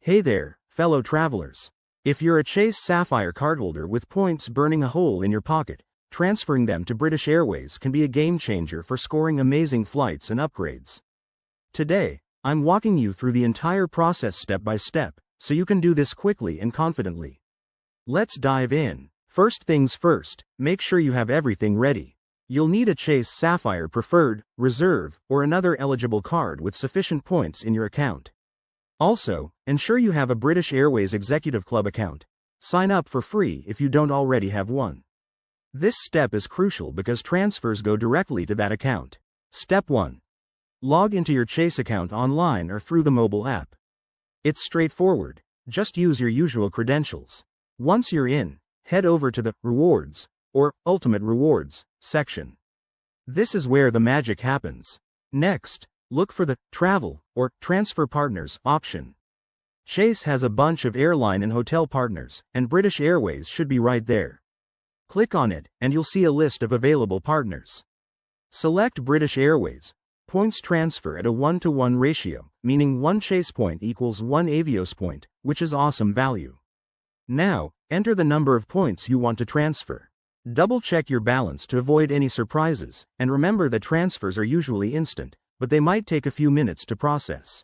Hey there, fellow travelers. If you're a Chase Sapphire cardholder with points burning a hole in your pocket, transferring them to British Airways can be a game changer for scoring amazing flights and upgrades. Today, I'm walking you through the entire process step by step, so you can do this quickly and confidently. Let's dive in. First things first, make sure you have everything ready. You'll need a Chase Sapphire Preferred, Reserve, or another eligible card with sufficient points in your account. Also, ensure you have a British Airways Executive Club account. Sign up for free if you don't already have one. This step is crucial because transfers go directly to that account. Step 1. Log into your Chase account online or through the mobile app. It's straightforward, just use your usual credentials. Once you're in, head over to the Rewards, or Ultimate Rewards, section. This is where the magic happens. Next, look for the Travel or Transfer Partners option. Chase has a bunch of airline and hotel partners, and British Airways should be right there. Click on it, and you'll see a list of available partners. Select British Airways. Points transfer at a 1-to-1 ratio, meaning 1 Chase point equals 1 Avios point, which is awesome value. Now, enter the number of points you want to transfer. Double-check your balance to avoid any surprises, and remember that transfers are usually instant, but they might take a few minutes to process.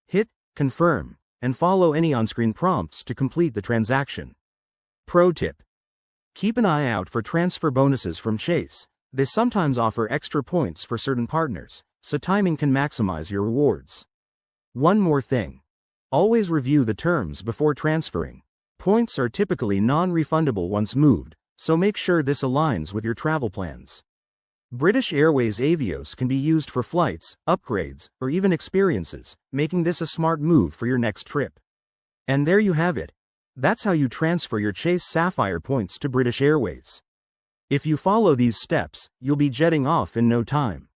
Hit Confirm, and follow any on-screen prompts to complete the transaction. Pro tip: keep an eye out for transfer bonuses from Chase. They sometimes offer extra points for certain partners, so timing can maximize your rewards. One more thing. Always review the terms before transferring. Points are typically non-refundable once moved, so make sure this aligns with your travel plans. British Airways Avios can be used for flights, upgrades, or even experiences, making this a smart move for your next trip. And there you have it. That's how you transfer your Chase Sapphire points to British Airways. If you follow these steps, you'll be jetting off in no time.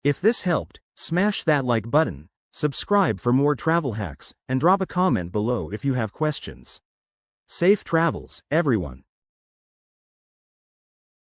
If this helped, smash that like button, subscribe for more travel hacks, and drop a comment below if you have questions. Safe travels, everyone.